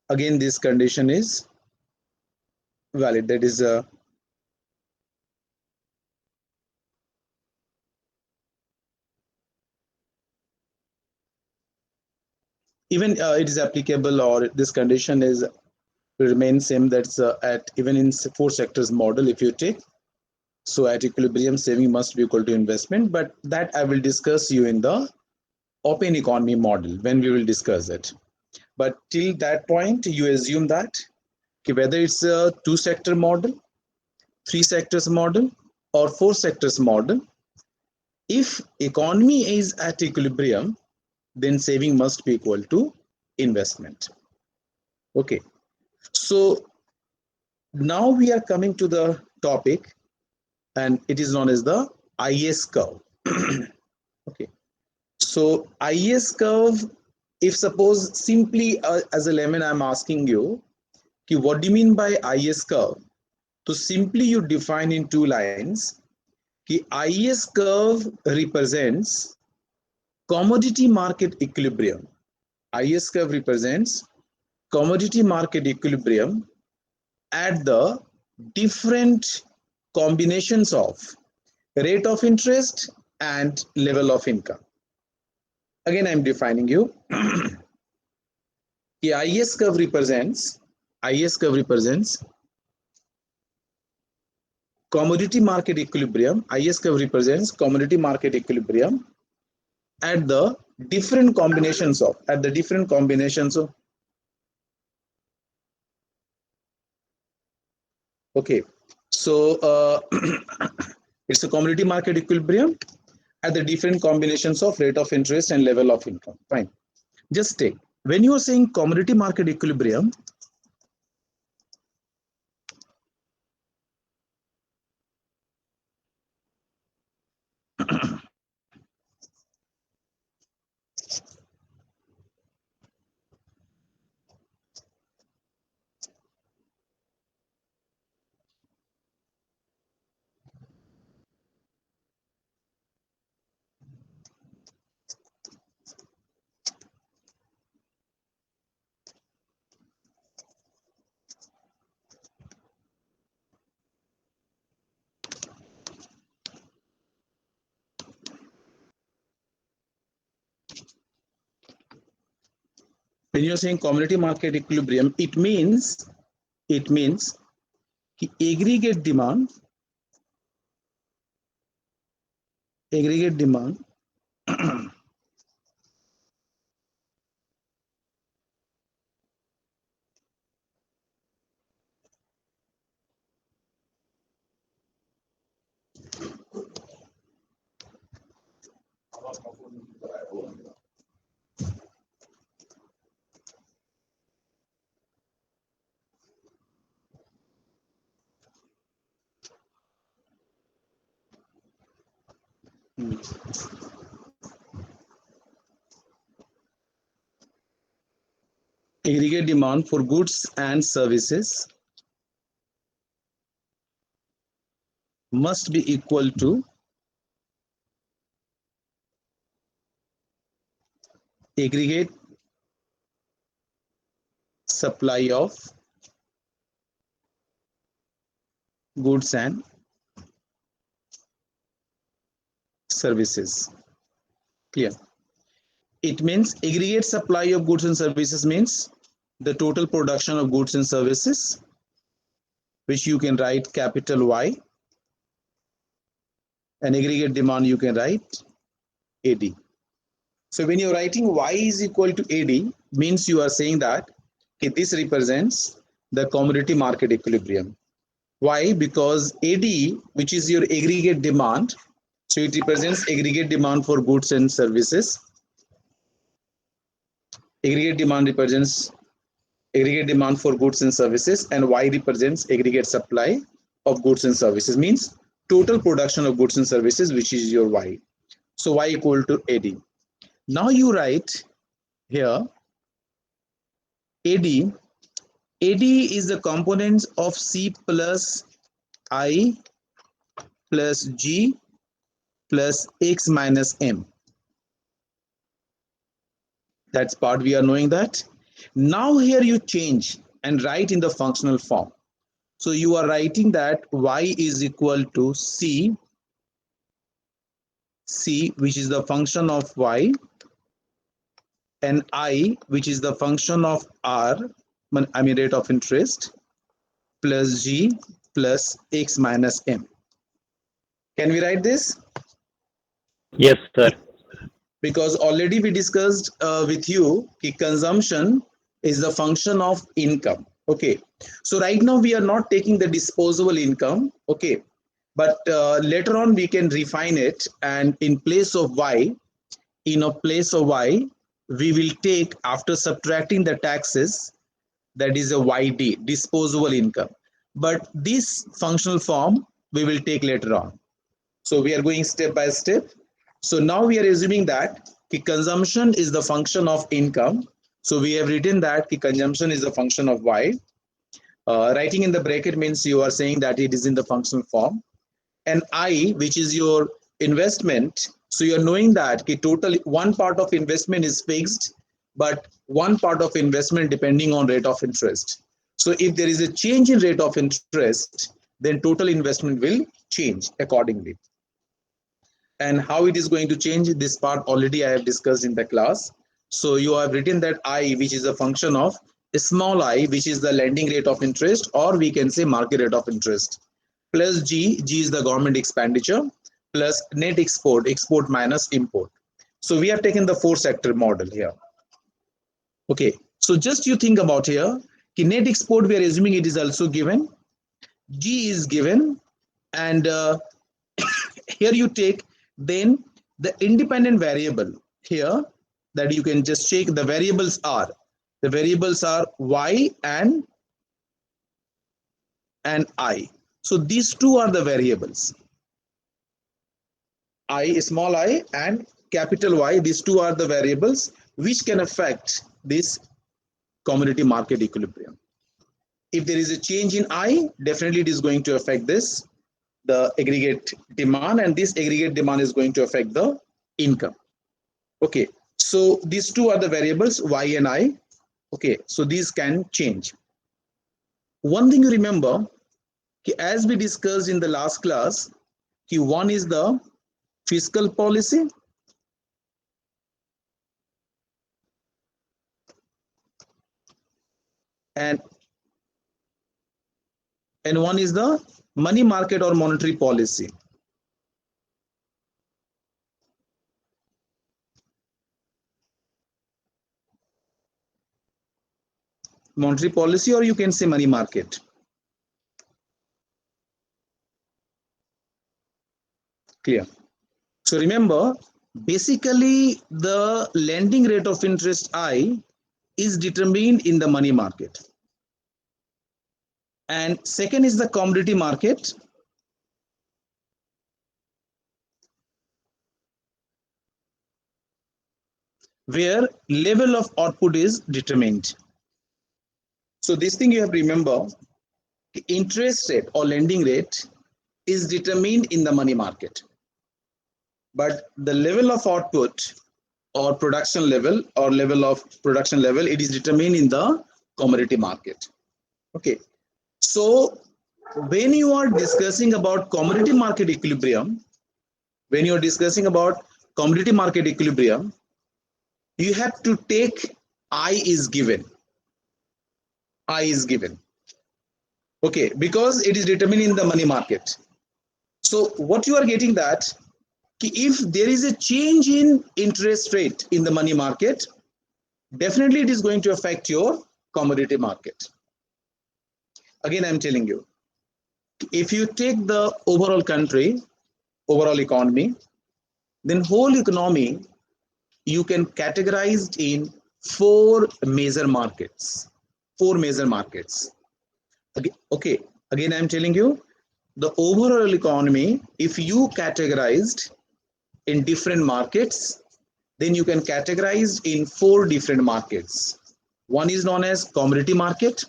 again this condition is valid. That is even it is applicable, or this condition is remain same. That's at even in four sectors model if you take. So at equilibrium, saving must be equal to investment, but that I will discuss you in the open economy model when we will discuss it. But till that point, you assume that whether it's a two sector model, three sectors model, or four sectors model, if economy is at equilibrium, then saving must be equal to investment. Okay, so now we are coming to the topic, and it is known as the IS curve. Okay, so IS curve, if suppose simply as a layman I'm asking you, what do you mean by IS curve? So simply you define in two lines, IS curve represents commodity market equilibrium. IS curve represents commodity market equilibrium at the different combinations of rate of interest and level of income. Again, I'm defining you. The IS curve represents commodity market equilibrium. IS curve represents commodity market equilibrium at the different combinations of okay, so it's a commodity market equilibrium at the different combinations of rate of interest and level of income. Fine. Just take, when you are saying commodity market equilibrium, when you're saying commodity market equilibrium, it means aggregate demand for goods and services must be equal to aggregate supply of goods and services. Clear? It means aggregate supply of goods and services means the total production of goods and services, which you can write capital Y, and aggregate demand you can write AD. So when you're writing Y is equal to AD, means you are saying that this represents the commodity market equilibrium. Why? Because AD, which is your aggregate demand, so it represents aggregate demand for goods and services. Aggregate demand represents aggregate demand for goods and services, and Y represents aggregate supply of goods and services, means total production of goods and services, which is your Y. So Y equal to AD. Now you write here AD. AD is the components of C plus I plus G plus X minus M. That's part we are knowing that. Now here you change and write in the functional form. So you are writing that y is equal to c, which is the function of y, and I, which is the function of r, I mean rate of interest, plus g plus x minus m. Can we write this? Yes, sir. Because already we discussed with you that consumption is the function of income. Okay, so right now we are not taking the disposable income. Okay, but later on we can refine it, and in place of y, we will take, after subtracting the taxes, that is a yd, disposable income. But this functional form we will take later on. So we are going step by step. So now we are assuming that consumption is the function of income. So we have written that consumption is a function of y. Writing in the bracket means you are saying that it is in the functional form. And I, which is your investment. So you're knowing that total one part of investment is fixed, but one part of investment depending on rate of interest. So if there is a change in rate of interest, then total investment will change accordingly. And how it is going to change, this part already I have discussed in the class. So you have written that I, which is a function of a small I, which is the lending rate of interest, or we can say market rate of interest, plus G is the government expenditure, plus net export, export minus import. So we have taken the four sector model here. Okay, so just you think about here, net export we are assuming it is also given, G is given, and here you take then the independent variable here, that you can just check. The variables are y and I. So these two are the variables, I, small I, and capital Y. These two are the variables which can affect this commodity market equilibrium. If there is a change in I, definitely it is going to affect this, the aggregate demand, and this aggregate demand is going to affect the income. Okay, so these two are the variables y and I. Okay, so these can change. One thing you remember, as we discussed in the last class, one is the fiscal policy, and one is the money market or monetary policy. Monetary policy, or you can say money market. Clear? So remember, basically the lending rate of interest I is determined in the money market. And second is the commodity market. Where level of output is determined. So this thing you have to remember, interest rate or lending rate is determined in the money market. But the level of output or production level it is determined in the commodity market. Okay. So when you are discussing about commodity market equilibrium, you have to take I is given. Okay, because it is determined in the money market. So what you are getting that if there is a change in interest rate in the money market, definitely it is going to affect your commodity market. Again, I'm telling you, if you take the overall country, overall economy, then whole economy you can categorize in four major markets. Okay, again I'm telling you, the overall economy, if you categorized in different markets, then you can categorize in four different markets. One is known as commodity market,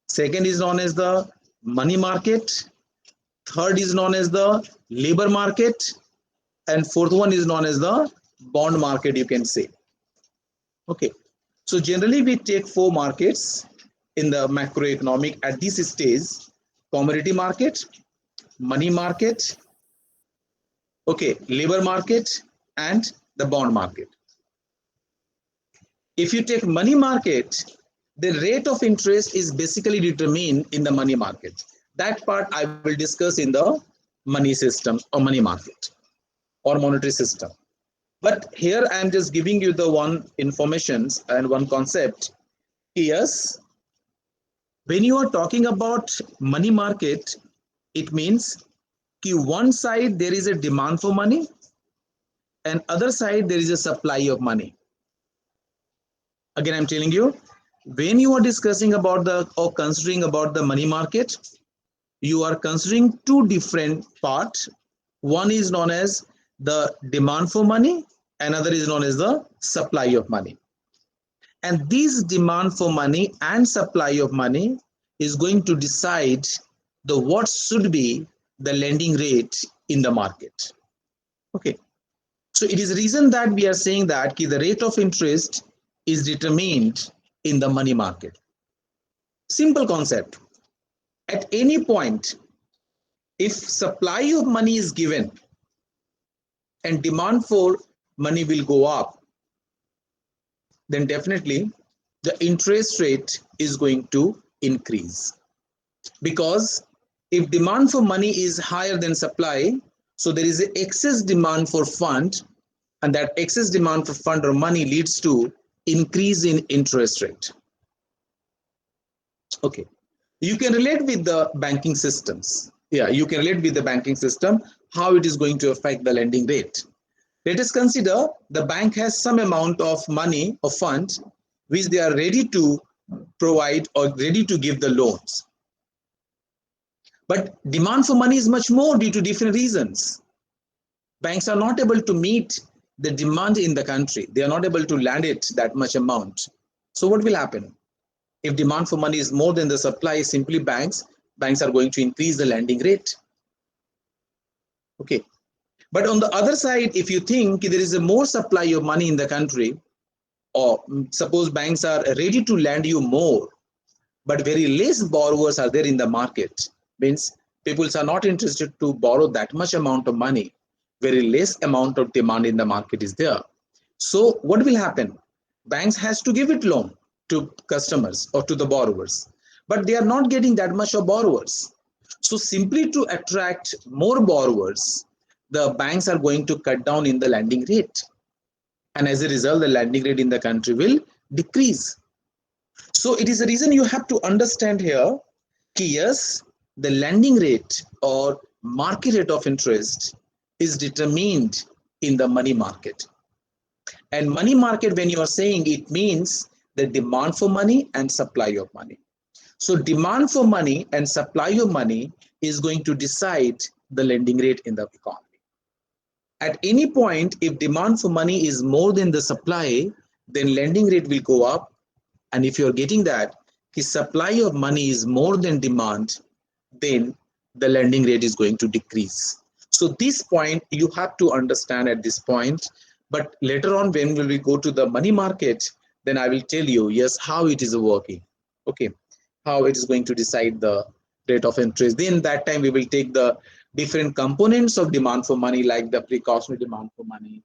second is known as the money market, third is known as the labor market, and fourth one is known as the bond market, you can say. Okay, So generally we take four markets in the macroeconomic at this stage: commodity market, money market, okay, labor market, and the bond market. If you take money market, the rate of interest is basically determined in the money market. That part I will discuss in the money system or money market or monetary system. But here I am just giving you the one informations and one concept. Yes, when you are talking about money market, it means कि one side there is a demand for money and other side there is a supply of money. Again, I'm telling you, when you are discussing about the or considering about the money market, you are considering two different parts. One is known as the demand for money, another is known as the supply of money. And this demand for money and supply of money is going to decide the what should be the lending rate in the market. Okay. So it is the reason that we are saying that the rate of interest is determined in the money market. Simple concept. At any point, if supply of money is given and demand for money will go up, then definitely the interest rate is going to increase. Because if demand for money is higher than supply, so there is an excess demand for fund, and that excess demand for fund or money leads to increase in interest rate. Okay, you can relate with the banking systems. Yeah, you can relate with the banking system, how it is going to affect the lending rate. Let us consider the bank has some amount of money or fund which they are ready to provide or ready to give the loans. But demand for money is much more due to different reasons. Banks are not able to meet the demand in the country. They are not able to lend it that much amount. So what will happen? If demand for money is more than the supply, simply banks are going to increase the lending rate. Okay. But on the other side, if you think there is a more supply of money in the country, or suppose banks are ready to lend you more, but very less borrowers are there in the market, means people are not interested to borrow that much amount of money, very less amount of demand in the market is there. So what will happen? Banks has to give it loan to customers or to the borrowers, but they are not getting that much of borrowers. So simply to attract more borrowers, the banks are going to cut down in the lending rate, and as a result the lending rate in the country will decrease. So it is a reason you have to understand here कि yes, the lending rate or market rate of interest is determined in the money market. And money market, when you are saying, it means the demand for money and supply of money. So demand for money and supply of money is going to decide the lending rate in the economy. At any point, if demand for money is more than the supply, then lending rate will go up. And if you're getting that, the supply of money is more than demand, then the lending rate is going to decrease. So this point you have to understand at this point. But later on, when we go to the money market, then I will tell you, yes, how it is working. Okay, how it is going to decide the rate of interest. Then that time we will take the different components of demand for money, like the precautionary demand for money,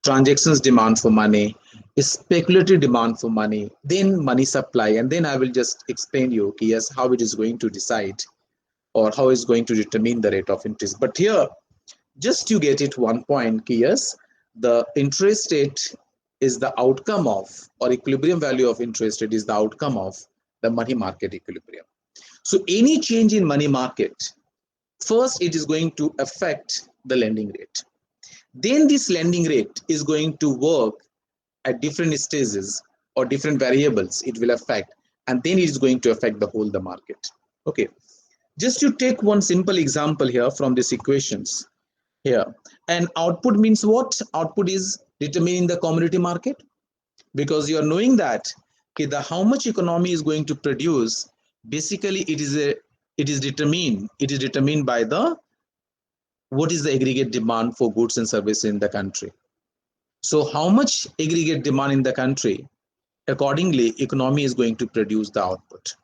transactions demand for money, speculative demand for money, then money supply, and then I will just explain you, yes, how it is going to decide or how it's going to determine the rate of interest. But here, just to get it one point, yes, the interest rate is the outcome of, or equilibrium value of interest rate is the outcome of the money market equilibrium. So any change in money market, first it is going to affect the lending rate. Then this lending rate is going to work at different stages or different variables it will affect, and then it is going to affect the whole the market. Okay, just to take one simple example here from these equations here. And output means what? Output is determining the commodity market, because you are knowing that okay, the how much economy is going to produce, basically it is determined by the what is the aggregate demand for goods and services in the country. So how much aggregate demand in the country, Accordingly, economy is going to produce the output.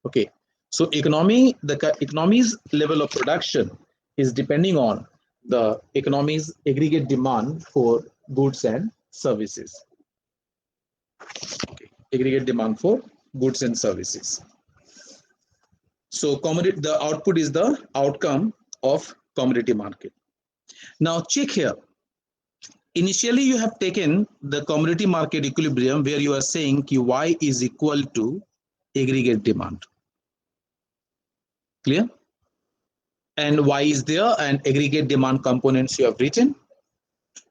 Okay, so the economy's level of production is depending on the economy's aggregate demand for goods and services. Okay, aggregate demand for goods and services. So commodity, the output is the outcome of commodity market. Now check here. Initially, you have taken the commodity market equilibrium where you are saying Y is equal to aggregate demand. Clear? And Y is there and aggregate demand components you have written.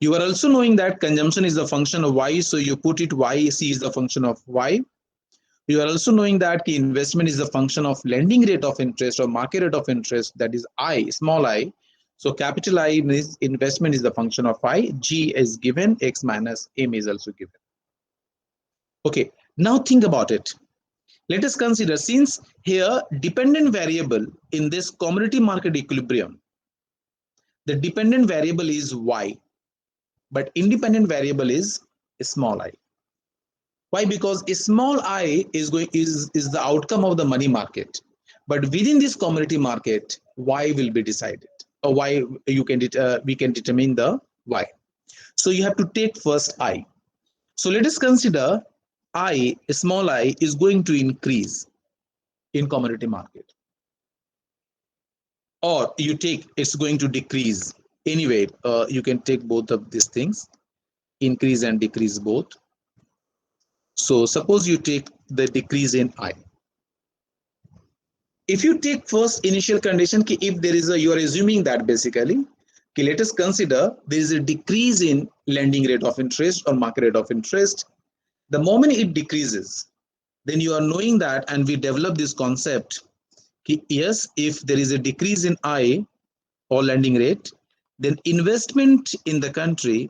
You are also knowing that consumption is the function of Y, so you put it Y, C is the function of Y. You are also knowing that the investment is the function of lending rate of interest or market rate of interest, that is I, small I. So capital I means investment is the function of I, G is given, X minus M is also given. Okay, now think about it. Let us consider, since here dependent variable in this commodity market equilibrium, the dependent variable is Y, but independent variable is small I. Why? Because a small I is the outcome of the money market, but within this commodity market, Y will be decided, or why you can we can determine the Y. So you have to take first I. So let us consider I, a small I, is going to increase in commodity market, or you take it's going to decrease. Anyway, you can take both of these things, increase and decrease both. So suppose you take the decrease in I. If you take first initial condition, if there is a, you are assuming that basically, let us consider there is a decrease in lending rate of interest or market rate of interest. The moment it decreases, then you are knowing that, and we develop this concept, yes, if there is a decrease in I or lending rate, then investment in the country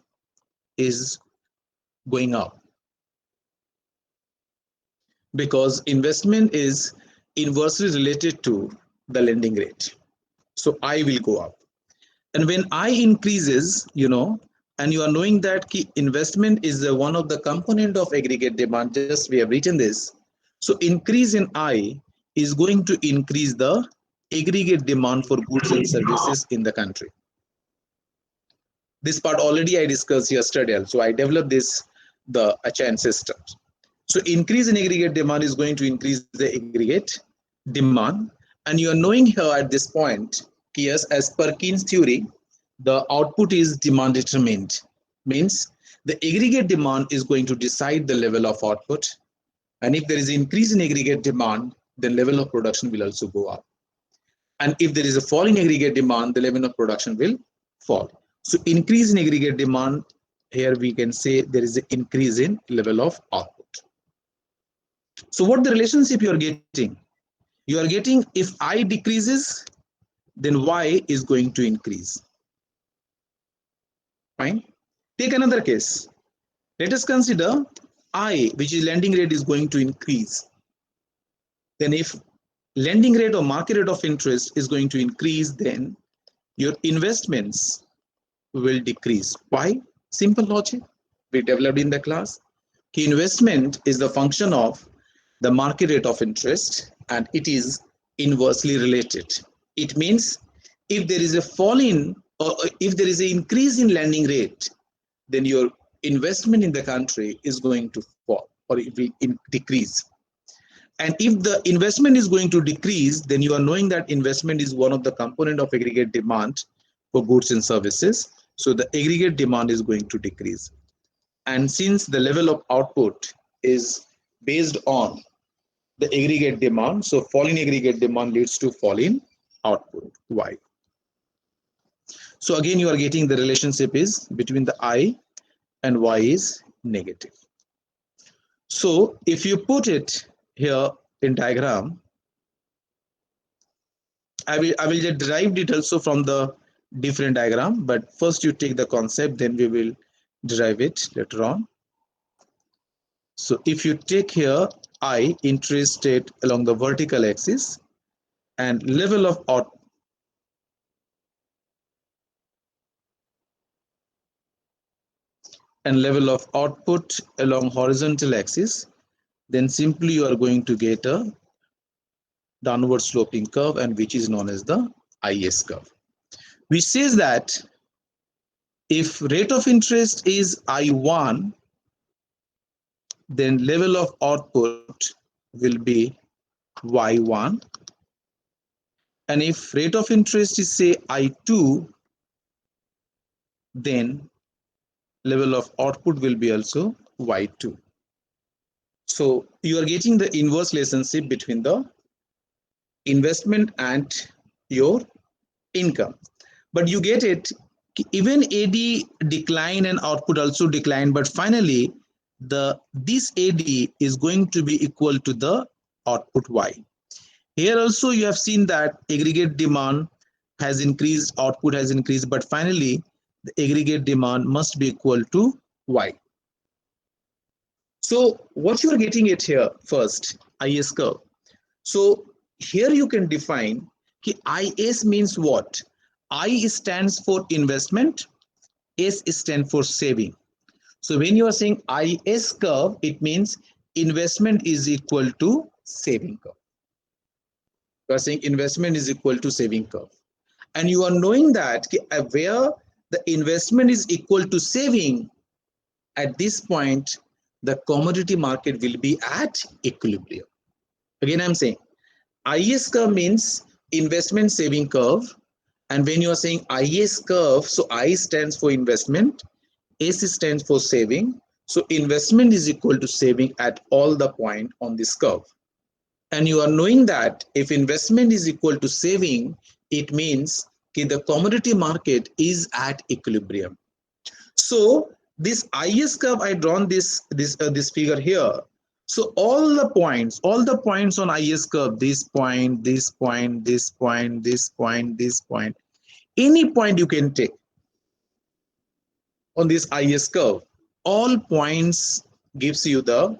is going up, because investment is inversely related to the lending rate. So I will go up. And when I increases, and you are knowing that key investment is one of the component of aggregate demand, just we have written this. So increase in I is going to increase the aggregate demand for goods and services in the country. This part already I discussed yesterday. So I developed the chain systems. So increase in aggregate demand is going to increase the aggregate demand. And you are knowing here at this point, yes, as per Keynes theory, the output is demand determined. Means the aggregate demand is going to decide the level of output. And if there is increase in aggregate demand, then level of production will also go up. And if there is a fall in aggregate demand, the level of production will fall. So increase in aggregate demand, here we can say there is an increase in level of output. So what the relationship you are getting? You are getting if I decreases, then Y is going to increase. Fine. Take another case. Let us consider I, which is lending rate, is going to increase. Then if lending rate or market rate of interest is going to increase, then your investments will decrease. Why? Simple logic we developed in the class. Key investment is the function of the market rate of interest, and it is inversely related. It means if there is a fall in, or if there is an increase in lending rate, then your investment in the country is going to fall, or it will decrease. And if the investment is going to decrease, then you are knowing that investment is one of the component of aggregate demand for goods and services. So the aggregate demand is going to decrease. And since the level of output is based on the aggregate demand, so falling aggregate demand leads to fall in output, Y. So again, you are getting the relationship is between the I and Y is negative. So if you put it here in diagram, I will just derive it also from the different diagram, but first you take the concept, then we will derive it later on. So if you take here I, interest rate along the vertical axis, and level of output, and level of output along horizontal axis, then simply you are going to get a downward sloping curve, and which is known as the IS curve, which says that if rate of interest is I1, then level of output will be Y1, and if rate of interest is say I2, then level of output will be also Y2. So you are getting the inverse relationship between the investment and your income. But you get it, even AD decline and output also decline, but finally this AD is going to be equal to the output Y. Here also you have seen that aggregate demand has increased, output has increased, but finally the aggregate demand must be equal to Y. So what you are getting it here first, IS curve. So here you can define IS means what? I stands for investment, S stands for saving. So when you are saying IS curve, it means investment is equal to saving curve. You are saying investment is equal to saving curve. And you are knowing that where the investment is equal to saving, at this point, the commodity market will be at equilibrium. Again, I'm saying IS curve means investment saving curve. And when you are saying IS curve, so I stands for investment, S stands for saving. So investment is equal to saving at all the point on this curve. And you are knowing that if investment is equal to saving, it means the commodity market is at equilibrium. So this IS curve, I drawn this figure here. So all the points on IS curve, this point, this point, this point, this point, this point, any point you can take on this IS curve, all points give you the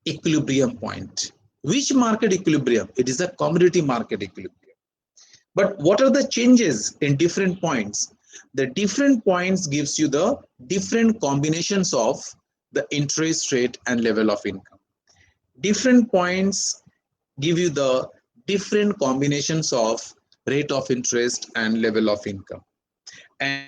equilibrium point. Which market equilibrium? It is a commodity market equilibrium. But what are the changes in different points? The different points gives you the different combinations of the interest rate and level of income. Different points give you the different combinations of rate of interest and level of income. And